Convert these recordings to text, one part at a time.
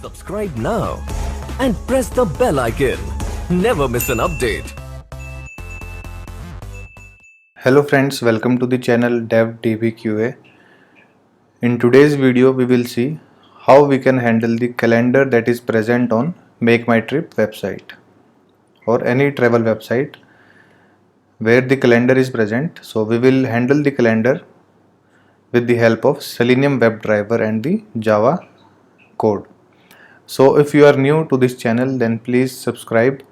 Subscribe now and press the bell icon. Never miss an update. Hello friends, welcome to the channel DevDBQA. In today's video we will see how we can handle the calendar that is present on Make My Trip website or any travel website where the calendar is present. So we will handle the calendar with the help of Selenium WebDriver and the Java code. So if you are new to this channel, then please subscribe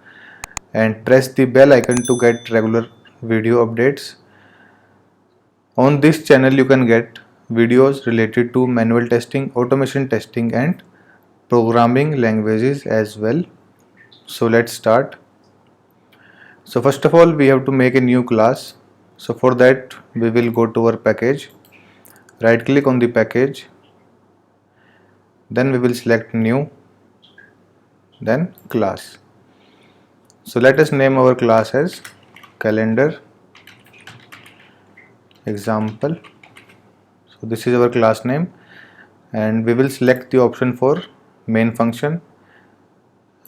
and press the bell icon to get regular video updates. On this channel you can get videos related to manual testing, automation testing and programming languages as well. So let's start. So first of all we have to make a new class. So for that we will go to our package, right click on the package, then we will select new, then class. So let us name our class as calendar example. So this is our class name and we will select the option for main function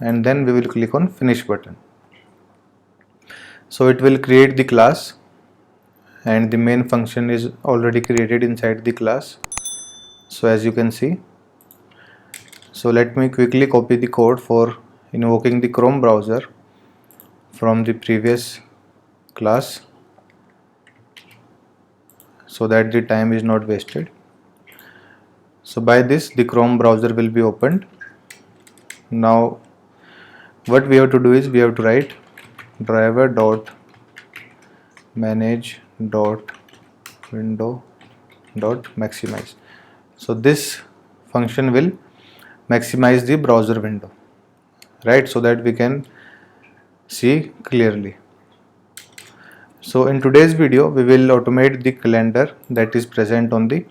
and then we will click on finish button. So it will create the class and the main function is already created inside the class. So as you can see, so let me quickly copy the code for invoking the Chrome browser from the previous class so that the time is not wasted. So by this the Chrome browser will be opened. Now what we have to do is we have to write driver.manage.window.maximize. So this function will maximize the browser window, right, so that we can see clearly. So in today's video we will automate the calendar that is present on the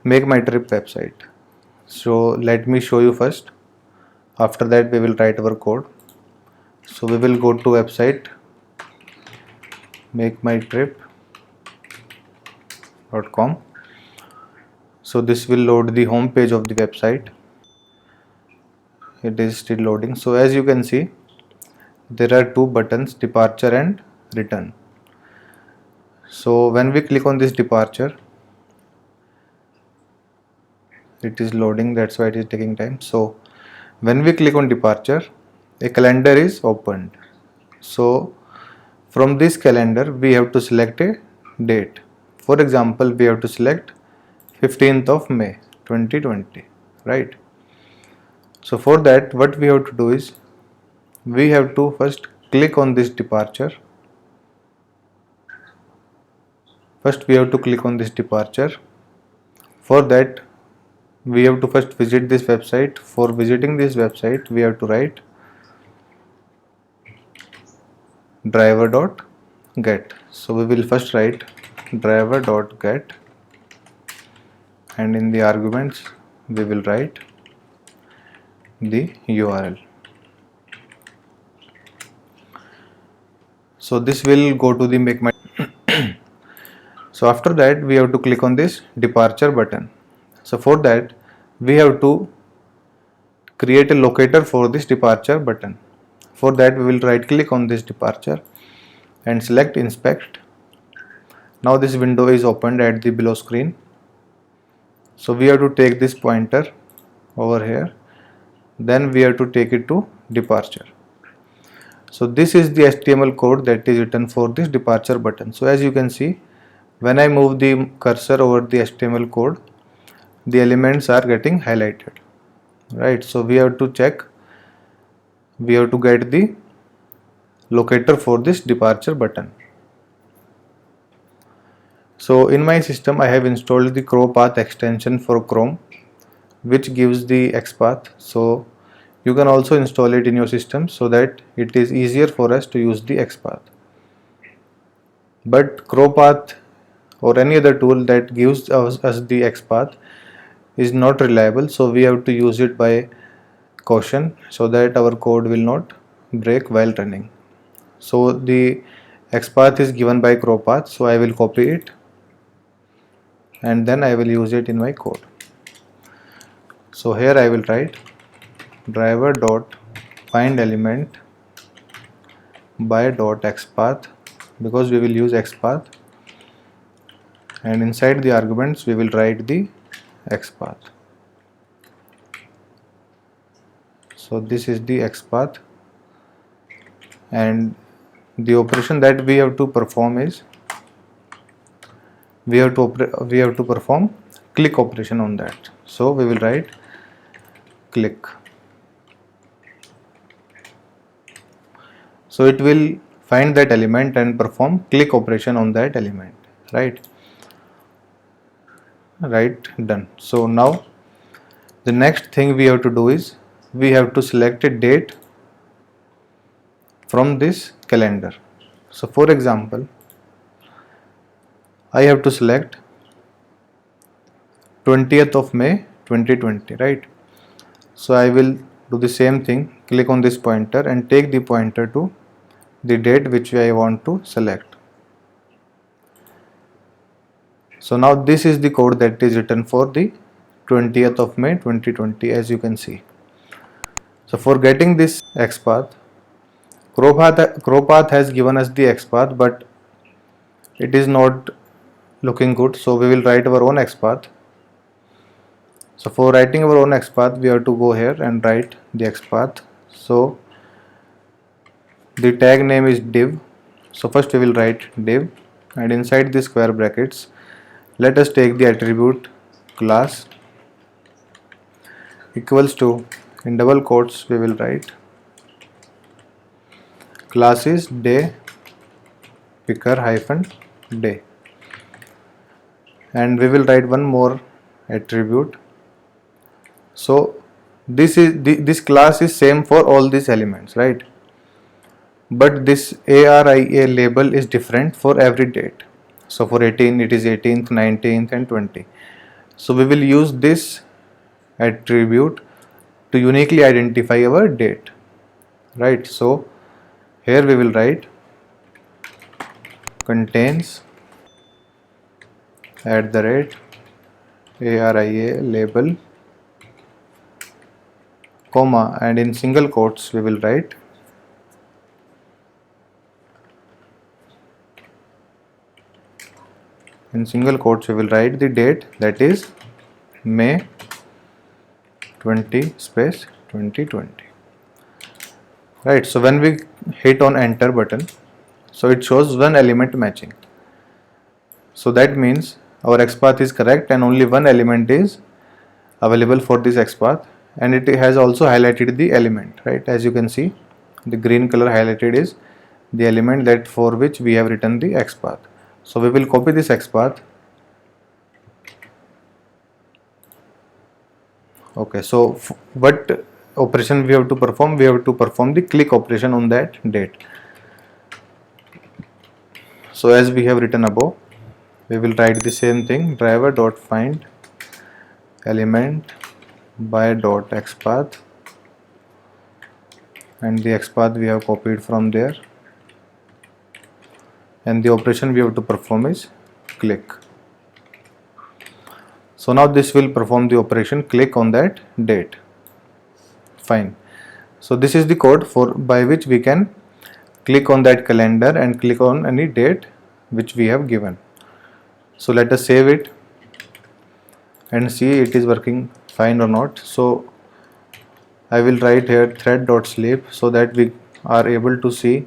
Make My Trip website. So let me show you first. After that we will write our code. So we will go to website makemytrip.com. So this will load the home page of the website. It is still loading. So as you can see, there are two buttons, departure and return. So when we click on this departure, it is loading, that's why it is taking time. So when we click on departure, a calendar is opened. So from this calendar we have to select a date. For example, we have to select 15th of May 2020, right? So for that what we have to do is we have to first click on this departure. First we have to click on this departure. For that we have to first visit this website. For visiting this website we have to write driver.get. So we will first write driver.get and in the arguments we will write the URL. So this will go to the Make My. So after that we have to click on this departure button. So for that we have to create a locator for this departure button. For that we will right click on this departure and select inspect. Now this window is opened at the below screen. So we have to take this pointer over here, then we have to take it to departure. So this is the HTML code that is written for this departure button. So as you can see, when I move the cursor over the HTML code, the elements are getting highlighted, right? So we have to check, we have to get the locator for this departure button. So in my system I have installed the ChroPath extension for Chrome, which gives the XPath. So you can also install it in your system so that it is easier for us to use the XPath. But ChroPath or any other tool that gives us the XPath is not reliable, so we have to use it by caution so that our code will not break while running. So the XPath is given by ChroPath, so I will copy it and then I will use it in my code. So here I will write driver dot find element by dot xpath, because we will use xpath, and inside the arguments we will write the xpath. So this is the xpath, and the operation that we have to perform is we have to perform click operation on that. So we will write click. So it will find that element and perform click operation on that element, right? Done. So now the next thing we have to do is we have to select a date from this calendar. So for example, I have to select 20th of May 2020, right? So I will do the same thing, click on this pointer and take the pointer to the date which I want to select. So now this is the code that is written for the 20th of May 2020, as you can see. So for getting this XPath, CrowPath has given us the XPath, but it is not looking good. So we will write our own XPath. So for writing our own XPath, we have to go here and write the XPath. So the tag name is div. So first we will write div, and inside the square brackets, let us take the attribute class equals to, in double quotes we will write class is day picker hyphen day, and we will write one more attribute. So this class is same for all these elements, right? But this ARIA label is different for every date. So for 18 it is 18th, 19th and 20. So we will use this attribute to uniquely identify our date, right? So here we will write contains @ARIA label, comma, and in single quotes we will write the date, that is May 20 space 2020, right? So when we hit on enter button, so it shows one element matching. So that means our XPath is correct and only one element is available for this XPath, and it has also highlighted the element, right? As you can see, the green color highlighted is the element that for which we have written the XPath. So we will copy this XPath. Okay, so what operation we have to perform? We have to perform the click operation on that date. So as we have written above, we will write the same thing, driver dot find element by dot XPath, and the XPath we have copied from there, and the operation we have to perform is click. So now this will perform the operation click on that date. Fine. So this is the code by which we can click on that calendar and click on any date which we have given. So let us save it and see it is working fine or not. So I will write here thread.sleep so that we are able to see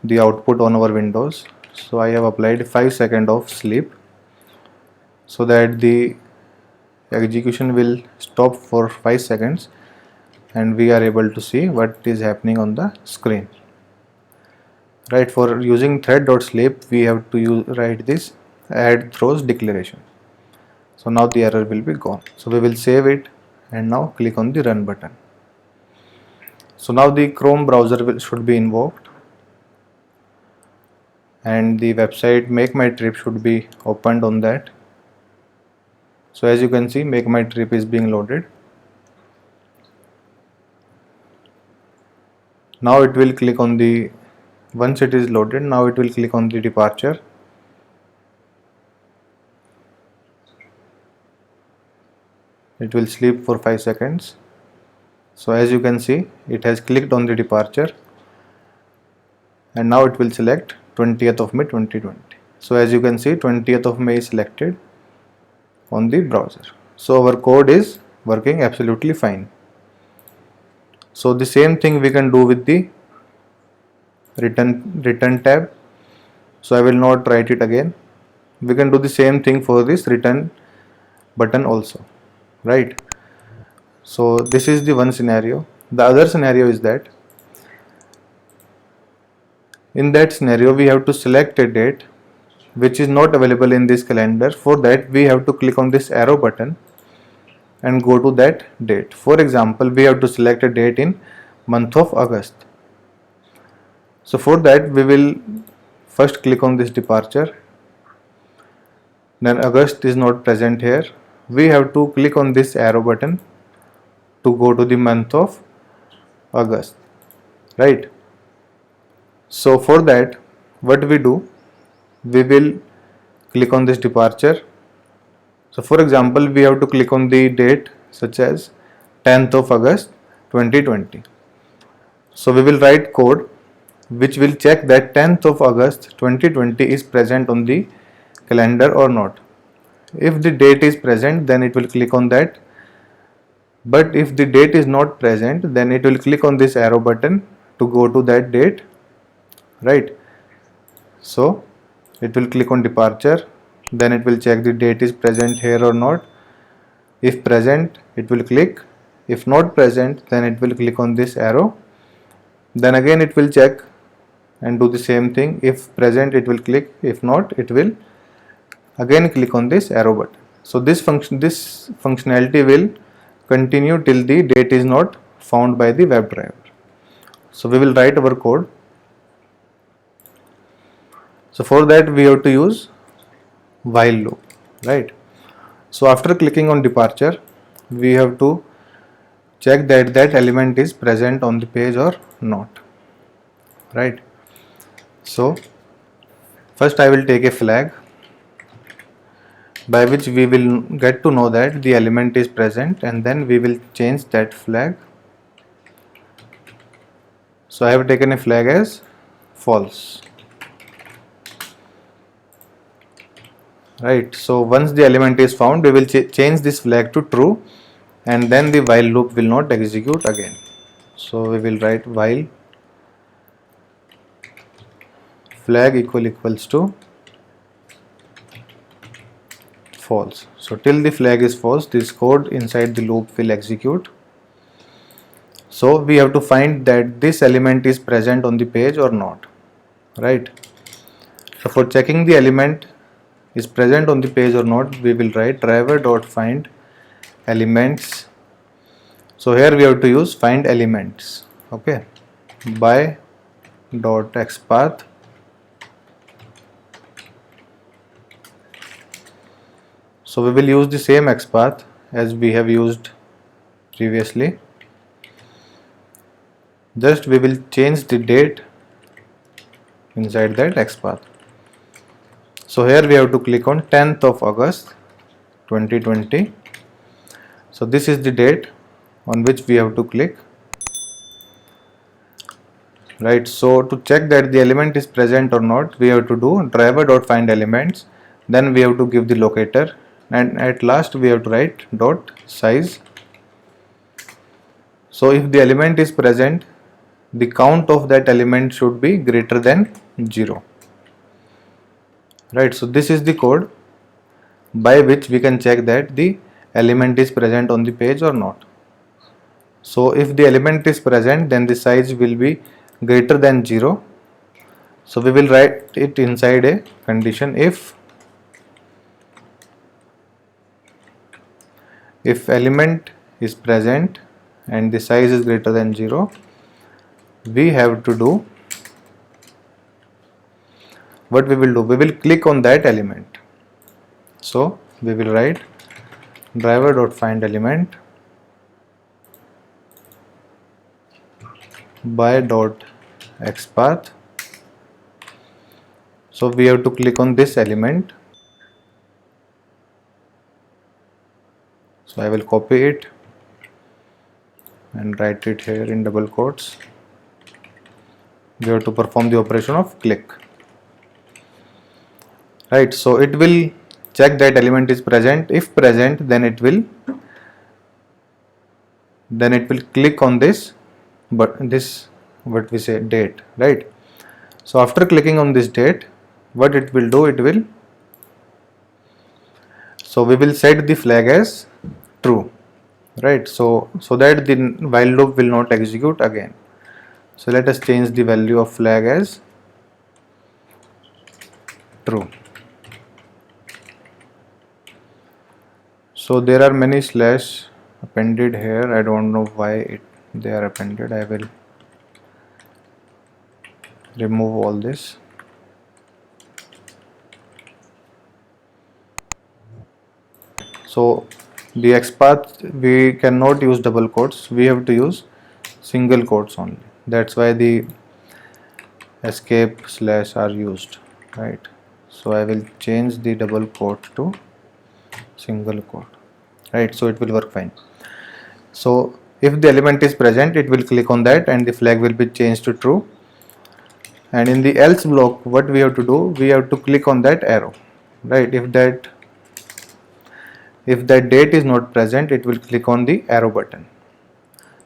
the output on our windows. So I have applied 5 seconds of sleep so that the execution will stop for 5 seconds and we are able to see what is happening on the screen, right? For using thread.sleep, we have to write this add throws declaration. So now the error will be gone. So we will save it and now click on the run button. So now the Chrome browser should be invoked and the website Make My Trip should be opened on that. So as you can see, Make My Trip is being loaded. Now it will click on the, once it is loaded, now it will click on the departure. It will sleep for 5 seconds. So as you can see, it has clicked on the departure, and now it will select 20th of May 2020. So as you can see, 20th of May is selected on the browser. So our code is working absolutely fine. So the same thing we can do with the return tab. So I will not write it again. We can do the same thing for this return button also, right? So this is the one scenario. The other scenario is that in that scenario we have to select a date which is not available in this calendar. For that we have to click on this arrow button and go to that date. For example, we have to select a date in month of August. So for that we will first click on this departure. Then August is not present here. We have to click on this arrow button to go to the month of August, right? So for that, what we do, we will click on this departure. So for example, we have to click on the date such as 10th of August 2020. So we will write code which will check that 10th of August 2020 is present on the calendar or not. If the date is present, then it will click on that. But if the date is not present, then it will click on this arrow button to go to that date, right? So it will click on departure, then it will check the date is present here or not. If present, it will click. If not present, then it will click on this arrow. Then again it will check and do the same thing. If present, it will click. If not, it will again click on this arrow button. So this functionality will continue till the date is not found by the WebDriver. So we will write our code. So for that we have to use while loop, right? So after clicking on departure, we have to check that that element is present on the page or not, right? So first I will take a flag by which we will get to know that the element is present, and then we will change that flag. So I have taken a flag as false, right? So once the element is found, we will change this flag to true, and then the while loop will not execute again. So we will write while flag equals to false. So till the flag is false, this code inside the loop will execute. So we have to find that this element is present on the page or not, right? So for checking the element is present on the page or not, we will write driver.find elements. So here we have to use find elements, okay, by dot xpath. So we will use the same xpath as we have used previously. Just we will change the date inside that xpath. So here we have to click on 10th of August 2020. So this is the date on which we have to click, right? So to check that the element is present or not, we have to do driver.find elements, then we have to give the locator, and at last we have to write dot size. So if the element is present, the count of that element should be greater than 0, right? So this is the code by which we can check that the element is present on the page or not. So if the element is present, then the size will be greater than 0. So we will write it inside a condition if element is present and the size is greater than 0, we have to do what we will do. We will click on that element. So we will write driver.find element by dot xpath. So we have to click on this element. So I will copy it and write it here in double quotes. We have to perform the operation of click. Right, so it will check that element is present. If present, then it will click on this, but this, what we say, date, right? So after clicking on this date, what it will do, so we will set the flag as true, right? So that the while loop will not execute again. So let us change the value of flag as true. So there are many slash appended here. I don't know why they are appended. I will remove all this. So the XPath, we cannot use double quotes. We have to use single quotes only. That's why the escape slash are used, right? So I will change the double quote to single quote, right? So it will work fine. So if the element is present, it will click on that and the flag will be changed to true. And in the else block, what we have to do, we have to click on that arrow, right? If that date is not present, it will click on the arrow button.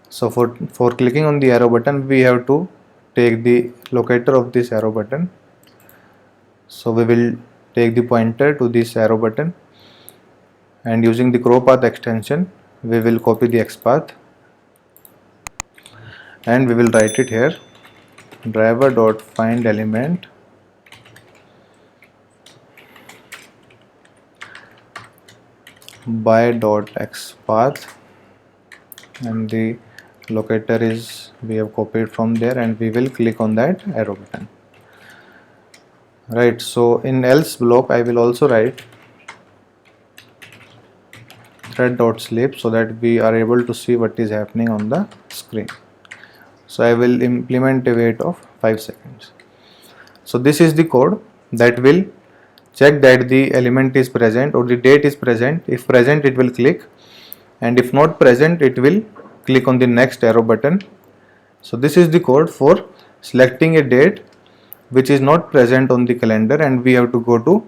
So for clicking on the arrow button, we have to take the locator of this arrow button. So we will take the pointer to this arrow button, and using the crow path extension, we will copy the XPath and we will write it here, driver.find element by.xpath, and the locator is, we have copied from there, and we will click on that arrow button, right? So in else block, I will also write thread.sleep so that we are able to see what is happening on the screen. So I will implement a wait of 5 seconds. So this is the code that will check that the element is present or the date is present. If present, it will click, and if not present, it will click on the next arrow button. So this is the code for selecting a date which is not present on the calendar, and we have to go to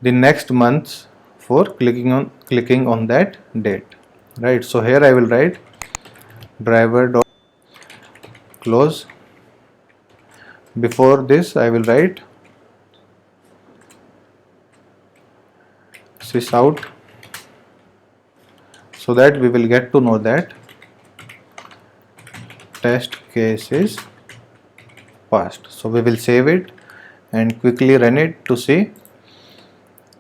the next month for clicking on that date, right? So here I will write driver.close. Before this, I will write sysout, so that we will get to know that test case is passed. So we will save it and quickly run it to see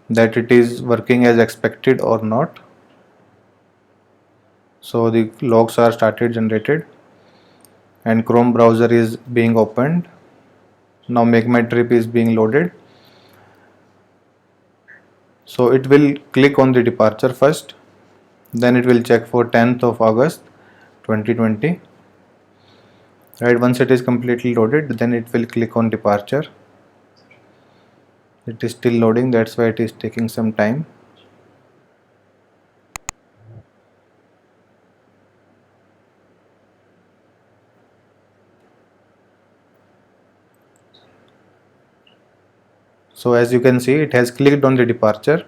that it is working as expected or not. So the logs are started generated and Chrome browser is being opened. Now Make My Trip is being loaded. So it will click on the departure first, then it will check for 10th of August 2020. Right, once it is completely loaded, then it will click on departure. It is still loading, that's why it is taking some time. So as you can see, it has clicked on the departure.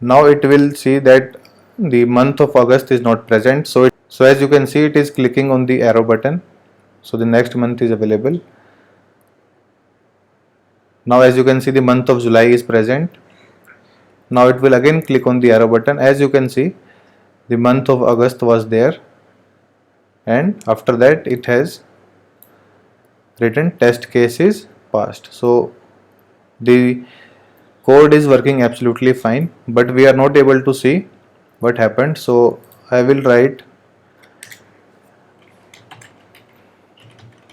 Now it will see that the month of August is not present. So as you can see, it is clicking on the arrow button. So the next month is available. Now as you can see, the month of July is present. Now it will again click on the arrow button. As you can see, the month of August was there, and after that it has written test case is passed. So the code is working absolutely fine, but we are not able to see what happened. So I will write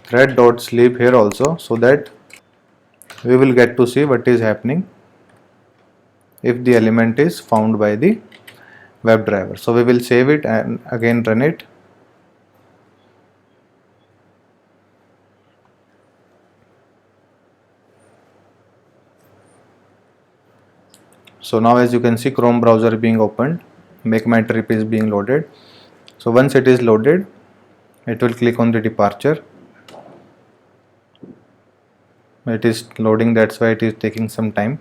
thread.sleep here also, so that we will get to see what is happening if the element is found by the WebDriver. So we will save it and again run it. So now as you can see, Chrome browser being opened, Make My Trip is being loaded. So once it is loaded, it will click on the departure. It is loading, that's why it is taking some time.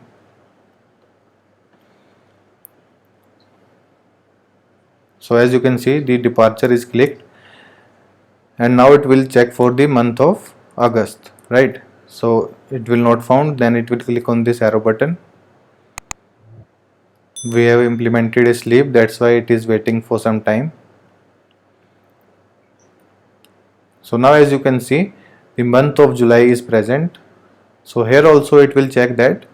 So as you can see, the departure is clicked, and now it will check for the month of August, right? So it will not found, then it will click on this arrow button. We have implemented a sleep, that's why it is waiting for some time. So now as you can see, the month of July is present. So here also it will check that.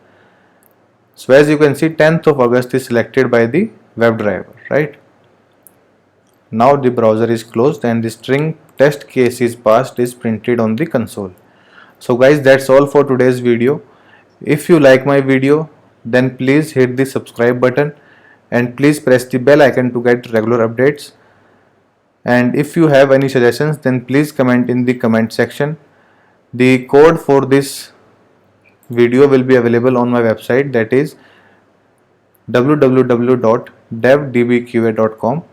So as you can see, 10th of August is selected by the WebDriver, right? Now the browser is closed and the string test case is passed is printed on the console. So guys, that's all for today's video. If you like my video, then please hit the subscribe button and please press the bell icon to get regular updates. And if you have any suggestions, then please comment in the comment section. The code for this video will be available on my website, that is www.devdbqa.com.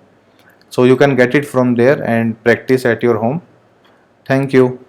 So you can get it from there and practice at your home. Thank you.